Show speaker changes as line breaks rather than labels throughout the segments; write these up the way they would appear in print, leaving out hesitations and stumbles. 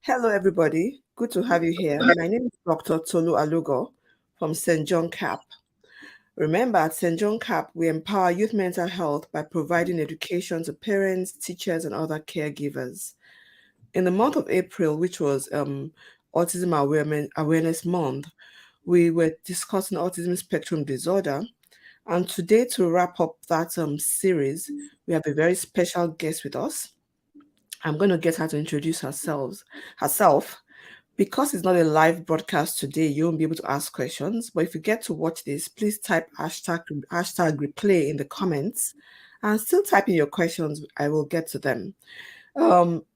Hello, everybody. Good to have you here. My name is Dr. Tolu Alugo from St. John Cap. Remember, at St. John Cap, we empower youth mental health by providing education to parents, teachers, and other caregivers. In the month of April, which was Autism Awareness Month, we were discussing autism spectrum disorder. And today, to wrap up that series, we have a very special guest with us. I'm going to get her to introduce herself. Because it's not a live broadcast today, you won't be able to ask questions. But if you get to watch this, please type hashtag replay in the comments and still type in your questions. I will get to them.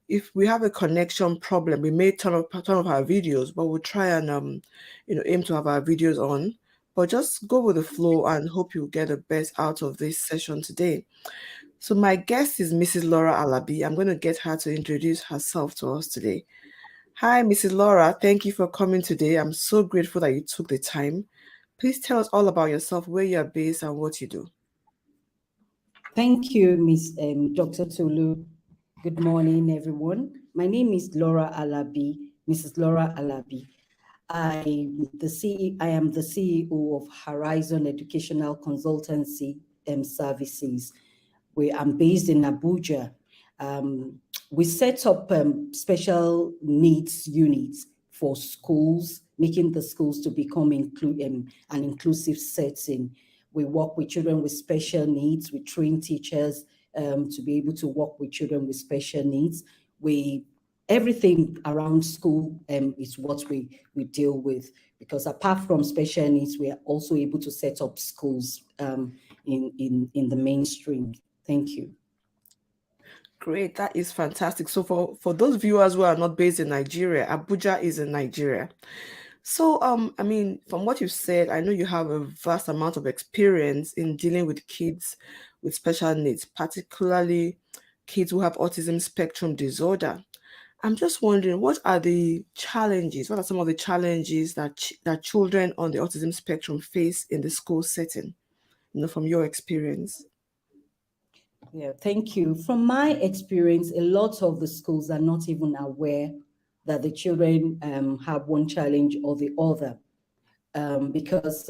If we have a connection problem, we may turn off our videos, but we'll try and aim to have our videos on. But just go with the flow and hope you get the best out of this session today. So my guest is Mrs. Laura Alabi. I'm going to get her to introduce herself to us today. Hi, Mrs. Laura. Thank you for coming today. I'm so grateful that you took the time. Please tell us all about yourself, where you're based, and what you do.
Thank you, Ms. Dr. Tolu. Good morning, everyone. My name is Laura Alabi, Mrs. Laura Alabi. I am the CEO of Herizon Educational Consultancy Services. I'm based in Abuja. We set up special needs units for schools, making the schools to become an inclusive setting. We work with children with special needs. We train teachers to be able to work with children with special needs. Everything around school is what we deal with, because apart from special needs, we are also able to set up schools in the mainstream. Thank you.
Great, that is fantastic. So for those viewers who are not based in Nigeria, Abuja is in Nigeria. So, from what you've said, I know you have a vast amount of experience in dealing with kids with special needs, particularly kids who have autism spectrum disorder. I'm just wondering, what are the challenges? What are some of the challenges that children on the autism spectrum face in the school setting, from your experience?
Yeah, thank you. From my experience, a lot of the schools are not even aware that the children have one challenge or the other, because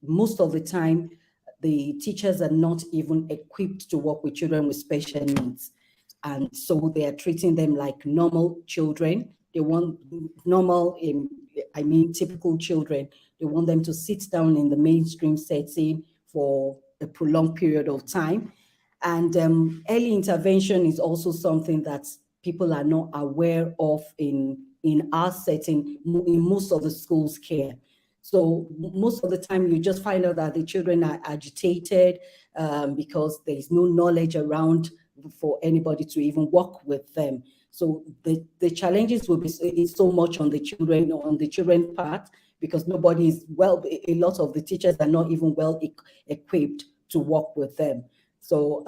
most of the time, the teachers are not even equipped to work with children with special needs. And so they are treating them like normal children. They want typical children. They want them to sit down in the mainstream setting for a prolonged period of time. And early intervention is also something that people are not aware of in our setting, in most of the schools' care. So most of the time you just find out that the children are agitated because there is no knowledge around for anybody to even work with them. So the challenges will be so much on the children part, because nobody is a lot of the teachers are not even well equipped to work with them. So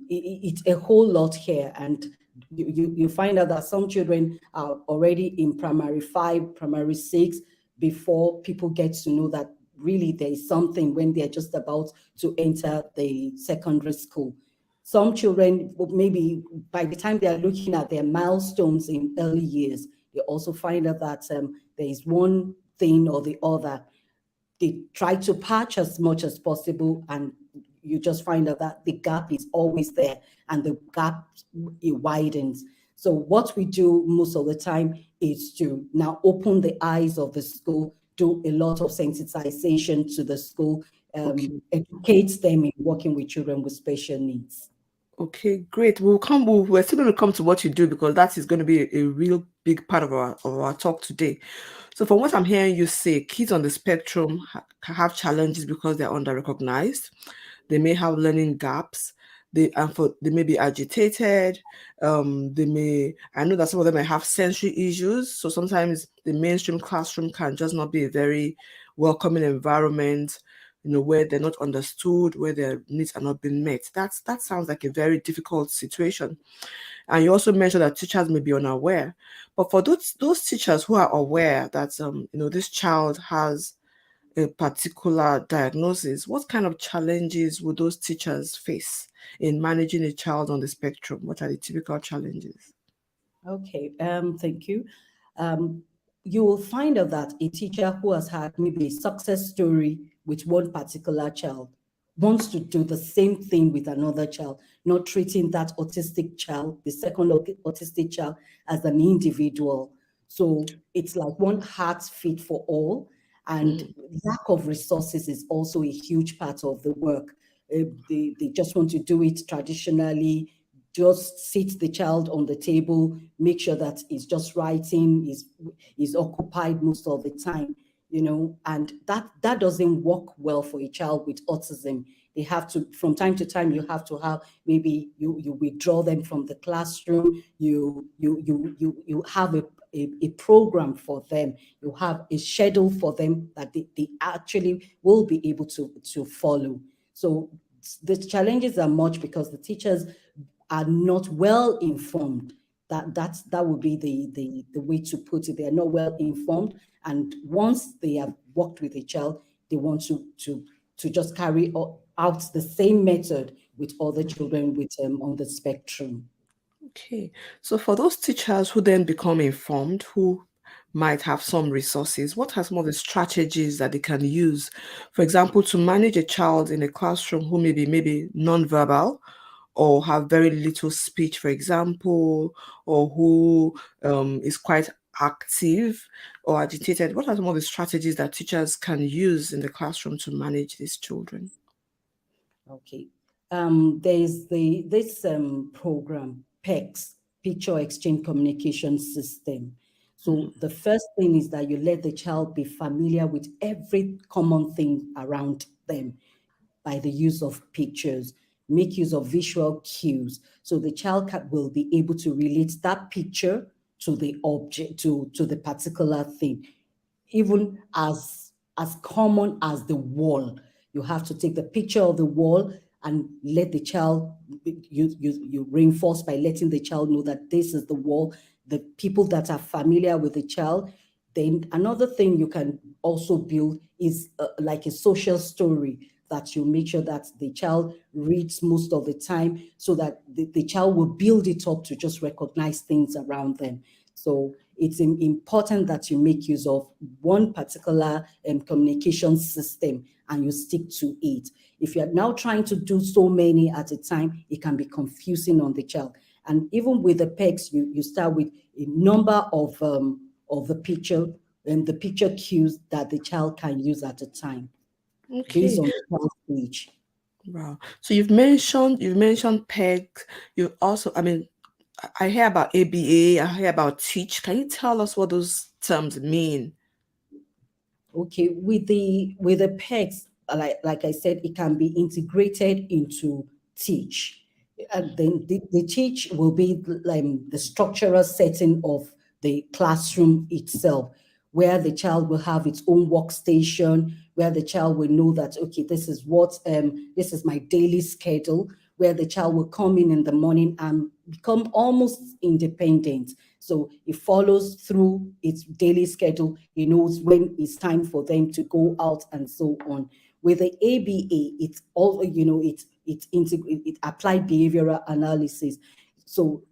it's a whole lot here, and you find out that some children are already in primary 5, primary 6, before people get to know that really there is something when they're just about to enter the secondary school. Some children, maybe by the time they are looking at their milestones in early years, they also find out that there is one thing or the other. They try to patch as much as possible, and you just find out that the gap is always there, and the gap, it widens. So what we do most of the time is to now open the eyes of the school, do a lot of sensitization to the school, educate them in working with children with special needs.
Okay, great. We're still going to come to what you do, because that is going to be a real big part of our talk today. So from what I'm hearing you say, kids on the spectrum have challenges because they're under-recognized. They may have learning gaps. They may be agitated. I know that some of them may have sensory issues. So sometimes the mainstream classroom can just not be a very welcoming environment, where they're not understood, where their needs are not being met. That sounds like a very difficult situation. And you also mentioned that teachers may be unaware. But for those teachers who are aware that this child has a particular diagnosis, what kind of challenges would those teachers face in managing a child on the spectrum? What are the typical challenges?
Okay, thank you. Um, you will find out that a teacher who has had maybe a success story with one particular child wants to do the same thing with another child, not treating that autistic child, the second autistic child, as an individual. So it's like one heart fit for all. And
Mm,
lack of resources is also a huge part of the work. They just want to do it traditionally, just sit the child on the table, make sure that he's just writing, is occupied most of the time, and that doesn't work well for a child with autism. They have to, from time to time, you have to have, maybe you withdraw them from the classroom, you have a program for them, you have a schedule for them that they actually will be able to follow. So the challenges are much because the teachers are not well informed. That would be the way to put it. They are not well informed, and once they have worked with a child, they want to just carry out the same method with other children with on the spectrum.
okay. So for those teachers who then become informed, who might have some resources, what are some of the strategies that they can use? For example, to manage a child in a classroom who may be maybe nonverbal or have very little speech, for example, or who is quite active or agitated. What are some of the strategies that teachers can use in the classroom to manage these children?
Okay. There's this program, PECS, Picture Exchange Communication System. So
Mhm.
the first thing is that you let the child be familiar with every common thing around them by the use of pictures. Make use of visual cues. So the child will be able to relate that picture to the object, to the particular thing, even as common as the wall. You have to take the picture of the wall and let the child, you reinforce by letting the child know that this is the wall. The people that are familiar with the child. Then another thing you can also build is like a social story that you make sure that the child reads most of the time, so that the child will build it up to just recognize things around them. So it's important that you make use of one particular communication system and you stick to it. If you're now trying to do so many at a time, it can be confusing on the child. And even with the PECs, you start with a number of the picture cues that the child can use at a time based
Okay.
on the child's age.
Wow. So you've mentioned PEG. You also, I mean, I hear about ABA, I hear about teach. Can you tell us what those terms mean?
Okay, with the PECs, like I said, it can be integrated into teach. And then the teach will be like the structural setting of the classroom itself, where the child will have its own workstation, where the child will know that, okay, this is my daily schedule, where the child will come in the morning and become almost independent. So it follows through its daily schedule. It knows when it's time for them to go out and so on. With the ABA, it's all, it applied behavioral analysis. So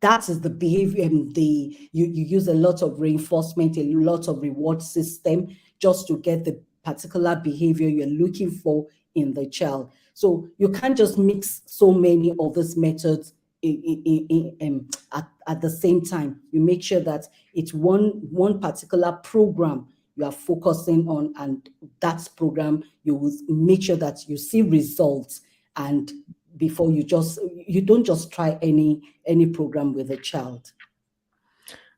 that is the behavior, you use a lot of reinforcement, a lot of reward system just to get the particular behavior you're looking for in the child. So you can't just mix so many of these methods at the same time. You make sure that it's one particular program you are focusing on, and that program you will make sure that you see results. And before you don't just try any program with a child.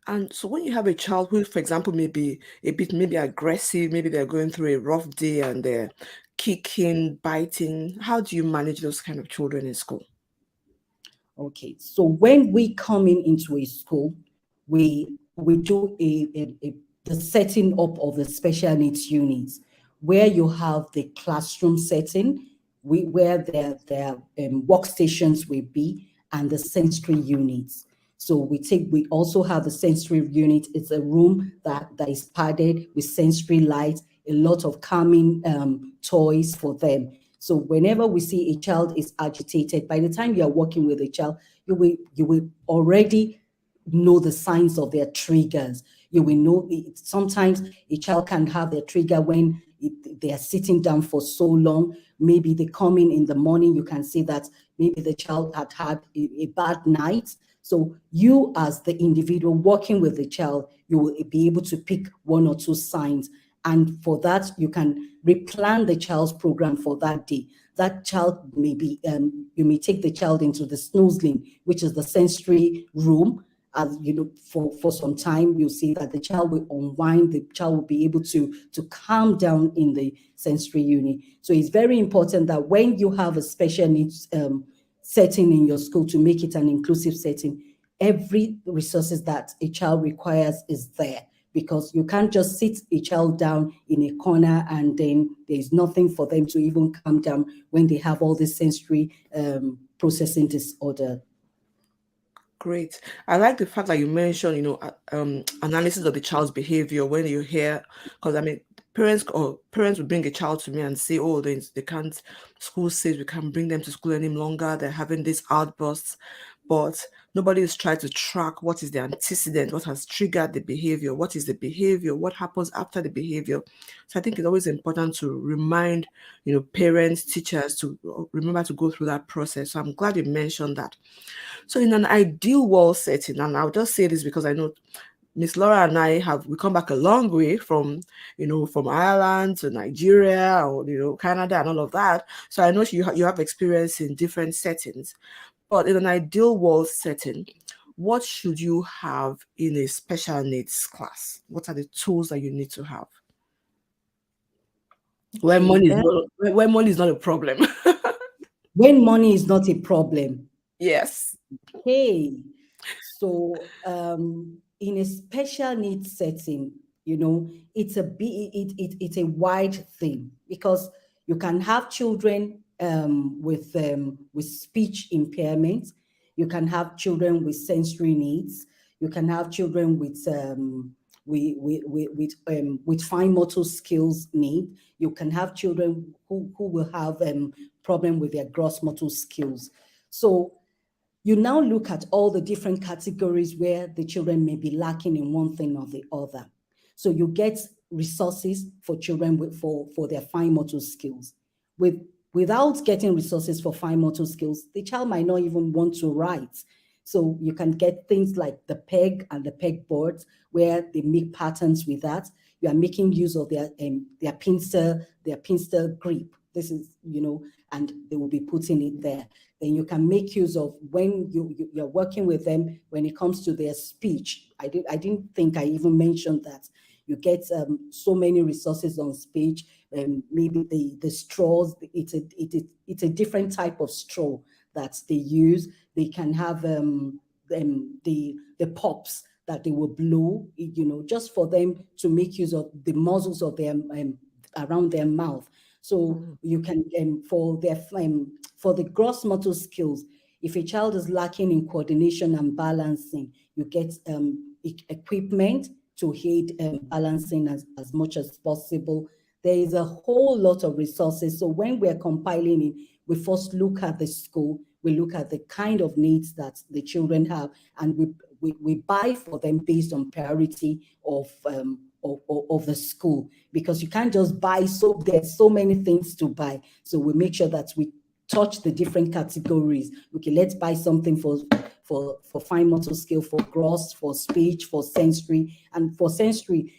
And so when you have a child who, for example, may be a bit maybe aggressive, maybe they're going through a rough day and they're kicking, biting, how do you manage those kind of children in school?
Okay, so when we come into a school, we do the setting up of the special needs units, where you have the classroom setting, where their workstations will be, and the sensory units. So we also have the sensory unit. It's a room that is padded with sensory lights, a lot of calming toys for them. So whenever we see a child is agitated, by the time you are working with a child, you will already know the signs of their triggers. You will know sometimes a child can have their trigger when they are sitting down for so long. Maybe they come in the morning, you can see that maybe the child had a bad night. So you, as the individual working with the child, you will be able to pick one or two signs. And for that, you can replan the child's program for that day. That child may be, you may take the child into the snoozling, which is the sensory room. As you know, for some time, you'll see that the child will unwind, the child will be able to calm down in the sensory unit. So it's very important that when you have a special needs setting in your school, to make it an inclusive setting, every resources that a child requires is there, because you can't just sit a child down in a corner and then there's nothing for them to even calm down when they have all this sensory processing disorder.
Great. I like the fact that you mentioned, analysis of the child's behavior when you hear, because I mean, parents would bring a child to me and say, oh, they can't, school says we can't bring them to school any longer. They're having these outbursts, but nobody is trying to track what is the antecedent, what has triggered the behavior, what is the behavior, what happens after the behavior. So I think it's always important to remind, parents, teachers to remember to go through that process. So I'm glad you mentioned that. So in an ideal world setting, and I'll just say this because I know Miss Laura and we come back a long way from, from Ireland to Nigeria or, Canada and all of that. So I know you have experience in different settings, but in an ideal world setting, what should you have in a special needs class? What are the tools that you need to have? When money is not a problem.
When money is not a problem.
Yes.
Okay. So in a special needs setting, it's a wide thing, because you can have children with speech impairment, you can have children with sensory needs, you can have children with fine motor skills need, you can have children who will have problem with their gross motor skills. So you now look at all the different categories where the children may be lacking in one thing or the other. So you get resources for children for their fine motor skills. Without getting resources for fine motor skills, the child might not even want to write. So you can get things like the peg and the peg boards, where they make patterns with that. You are making use of their pincer grip. This is, and they will be putting it there. Then you can make use of, when you're working with them when it comes to their speech. I didn't think I even mentioned that. You get so many resources on speech. Maybe the straws. It's a different type of straw that they use. They can have the pops that they will blow, just for them to make use of the muscles of their around their mouth. So you can for the gross motor skills, if a child is lacking in coordination and balancing, you get equipment to aid balancing as much as possible. There is a whole lot of resources. So when we're compiling it, we first look at the school, we look at the kind of needs that the children have, and we buy for them based on priority of the school, because you can't just buy. So there's so many things to buy. So we make sure that we touch the different categories. Okay, let's buy something for fine motor skill, for gross, for speech, for sensory. And for sensory,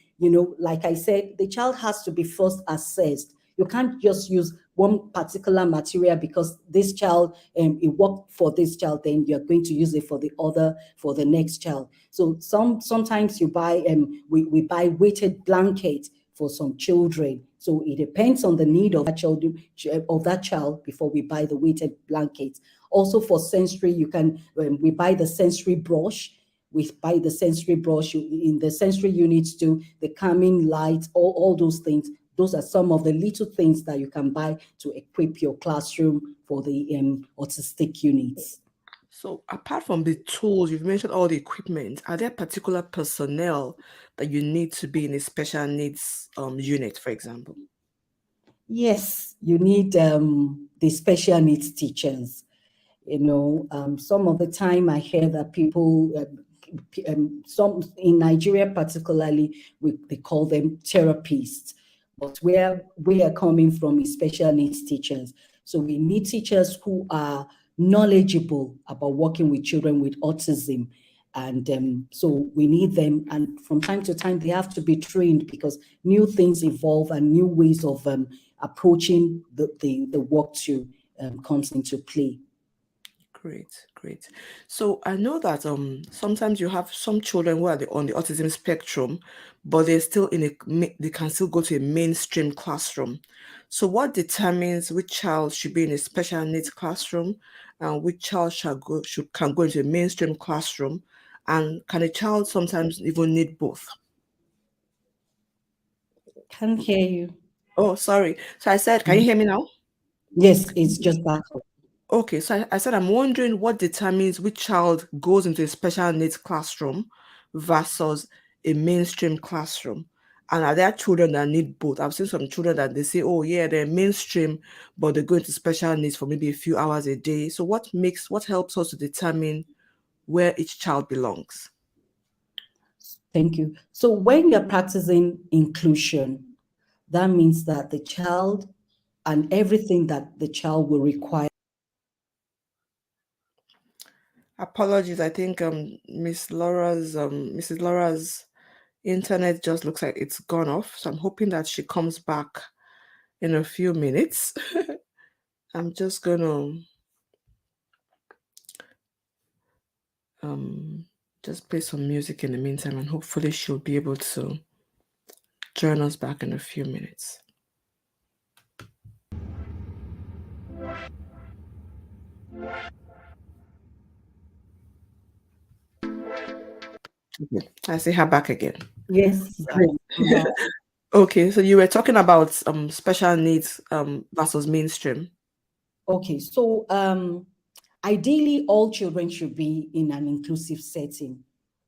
like I said, the child has to be first assessed. You can't just use one particular material because this child, it worked for this child, then you're going to use it for the next child. So sometimes you buy, we buy weighted blanket for some children. So it depends on the need of that child before we buy the weighted blanket. Also for sensory, we buy the sensory brush. We buy the sensory brush in the sensory units too, the calming light, all those things. Those are some of the little things that you can buy to equip your classroom for the autistic units.
So apart from the tools, you've mentioned all the equipment. Are there particular personnel that you need to be in a special needs unit, for example?
Yes, you need the special needs teachers. Some of the time I hear that people, some in Nigeria particularly, they call them therapists. But where we are coming from is special needs teachers. So we need teachers who are knowledgeable about working with children with autism. And so we need them. And from time to time, they have to be trained because new things evolve and new ways of approaching the work to comes into play.
Great, great. So I know that sometimes you have some children who are on the autism spectrum, but they're still they can still go to a mainstream classroom. So what determines which child should be in a special needs classroom and which child can go into a mainstream classroom? And can a child sometimes even need both?
Can't hear you.
Oh, sorry. So I said, can you hear me now?
Yes, it's just back up.
Okay, so I said I'm wondering what determines which child goes into a special needs classroom versus a mainstream classroom. And are there children that need both? I've seen some children that they say, oh yeah, they're mainstream, but they go into special needs for maybe a few hours a day. So what helps us to determine where each child belongs?
Thank you. So when you're practicing inclusion, that means that the child and everything that the child will require.
Apologies, I think Mrs. Laura's internet just looks like it's gone off. So I'm hoping that she comes back in a few minutes. I'm just gonna just play some music in the meantime, and hopefully she'll be able to join us back in a few minutes. Okay, I see her back again.
Yes.
Great. Okay, so you were talking about special needs versus mainstream.
Okay, so ideally, all children should be in an inclusive setting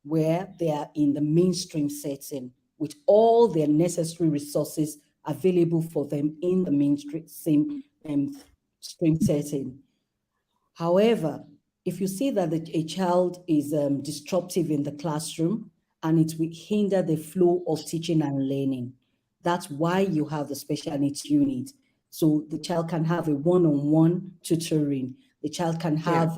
where they are in the mainstream setting with all their necessary resources available for them in the mainstream stream setting. However, if you see that a child is disruptive in the classroom and it will hinder the flow of teaching and learning, that's why you have the special needs unit. So the child can have a one-on-one tutoring. The child can have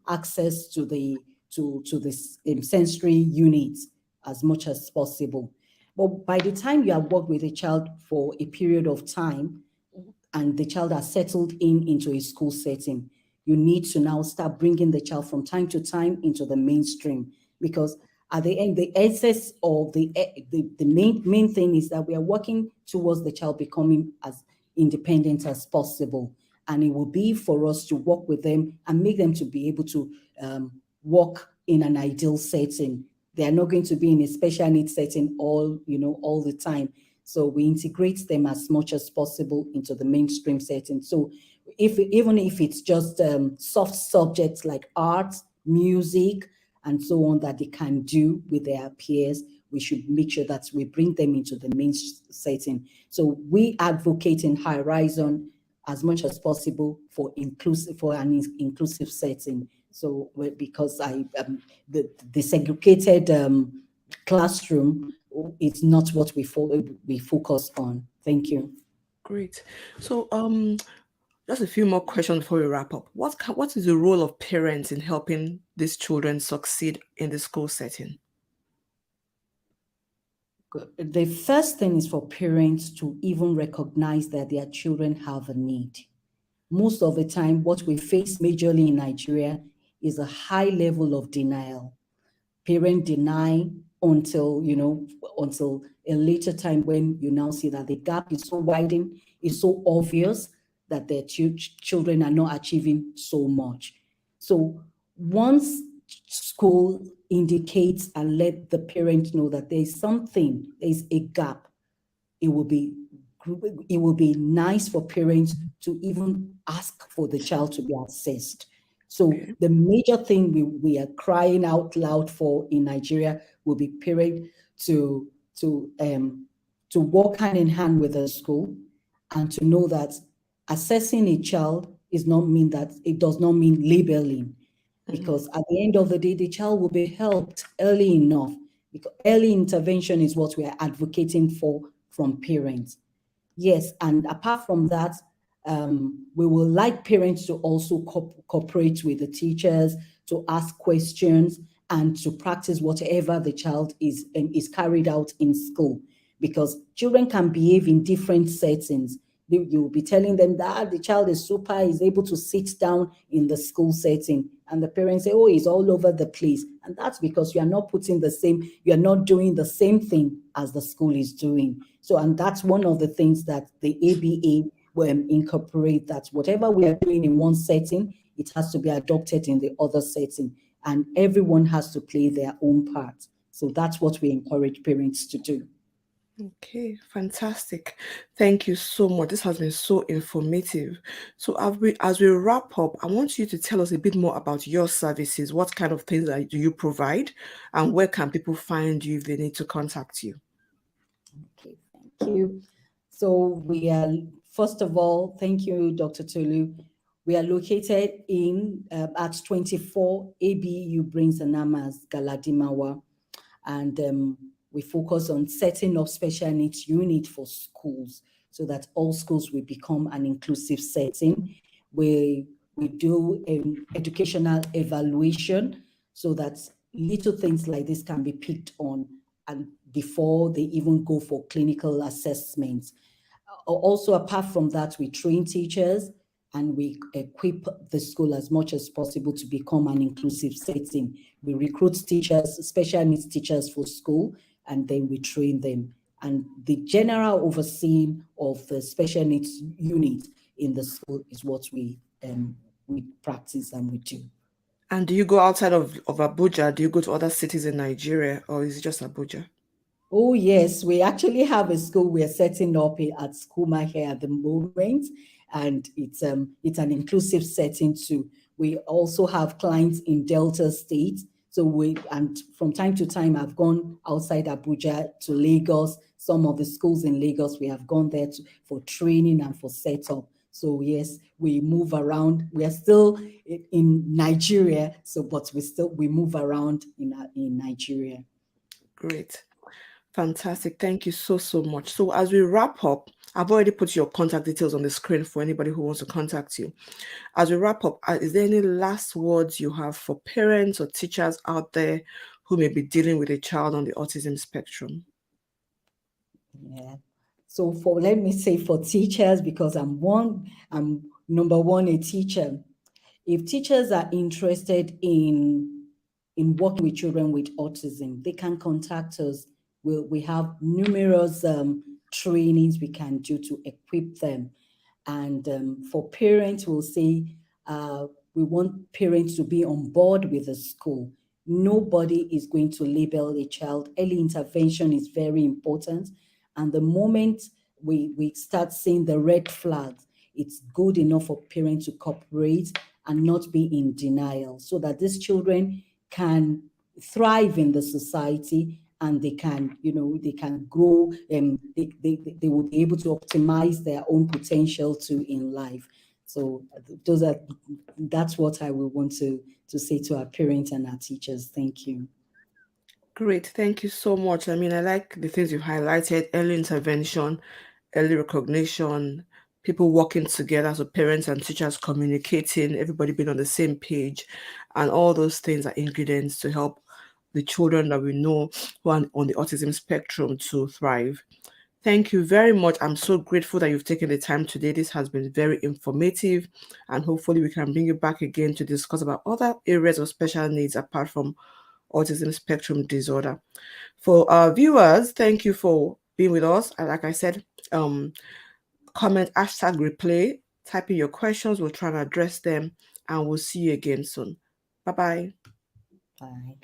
access to the this sensory units as much as possible. But by the time you have worked with a child for a period of time and the child has settled into a school setting, you need to now start bringing the child from time to time into the mainstream, because at the end, the essence of the main thing is that we are working towards the child becoming as independent as possible. And it will be for us to work with them and make them to be able to work in an ideal setting. They are not going to be in a special needs setting all the time. So we integrate them as much as possible into the mainstream setting. So even if it's just soft subjects like art, music, and so on that they can do with their peers, we should make sure that we bring them into the main setting. So we advocate in Herizon as much as possible for an inclusive setting. So because the segregated classroom, it's not what we focus on. Thank you.
Great. So just a few more questions before we wrap up. What is the role of parents in helping these children succeed in the school setting?
The first thing is for parents to even recognize that their children have a need. Most of the time, what we face majorly in Nigeria is a high level of denial. Parents deny until a later time when you now see that the gap is so widened, is so obvious that their children are not achieving so much. So once school indicates and let the parent know that there's a gap, it will be nice for parents to even ask for the child to be assessed. So the major thing we are crying out loud for in Nigeria will be parents to work hand in hand with the school and to know that assessing a child does not mean labeling. because at the end of the day, the child will be helped early enough, because early intervention is what we are advocating for from parents. Yes, and apart from that, we will like parents to also cooperate with the teachers, to ask questions, and to practice whatever the child is carried out in school, because children can behave in different settings. You'll be telling them that the child is super, is able to sit down in the school setting, and the parents say, oh, he's all over the place. And that's because you are not doing the same thing as the school is doing. So, and that's one of the things that the ABA will incorporate, that whatever we are doing in one setting, it has to be adopted in the other setting, and everyone has to play their own part. So that's what we encourage parents to do.
Okay, fantastic. Thank you so much. This has been so informative. So as we wrap up, I want you to tell us a bit more about your services. What kind of things do you provide, and where can people find you if they need to contact you?
Okay, thank you. So first of all, thank you, Dr. Tolu. We are located at 24 ABU Brains and Amas, Galadimawa, and we focus on setting up special needs unit for schools so that all schools will become an inclusive setting. We do educational evaluation so that little things like this can be picked on, and before they even go for clinical assessments. Also, apart from that, we train teachers and we equip the school as much as possible to become an inclusive setting. We recruit teachers, special needs teachers for school, and then we train them. And the general overseeing of the special needs unit in the school is what we practice and we do.
And do you go outside of Abuja? Do you go to other cities in Nigeria, or is it just Abuja?
Oh, yes, we actually have a school we're setting up at Skuma here at the moment, and it's an inclusive setting too. We also have clients in Delta State. And from time to time, I've gone outside Abuja to Lagos. Some of the schools in Lagos, we have gone there for training and for setup. So yes, we move around. We are still in Nigeria, but we move around in Nigeria.
Great. Fantastic. Thank you so much. So as we wrap up, I've already put your contact details on the screen for anybody who wants to contact you. As we wrap up, is there any last words you have for parents or teachers out there who may be dealing with a child on the autism spectrum?
Yeah. So let me say for teachers, because I'm number one, a teacher. If teachers are interested in working with children with autism, they can contact us. We have numerous trainings we can do to equip them. And for parents, we'll say we want parents to be on board with the school. Nobody is going to label a child. Early intervention is very important. And the moment we start seeing the red flags, it's good enough for parents to cooperate and not be in denial, so that these children can thrive in the society, and they can grow, and they will be able to optimize their own potential too in life. So that's what I will want to say to our parents and our teachers. Thank you.
Great. Thank you so much. I mean, I like the things you've highlighted: early intervention, early recognition, people working together, so parents and teachers communicating, everybody being on the same page, and all those things are ingredients to help the children that we know who are on the autism spectrum to thrive. Thank you very much. I'm so grateful that you've taken the time today. This has been very informative, and hopefully we can bring you back again to discuss about other areas of special needs apart from autism spectrum disorder. For our viewers, thank you for being with us. And like I said, comment #replay, type in your questions, we'll try and address them, and we'll see you again soon. Bye-bye.
Bye.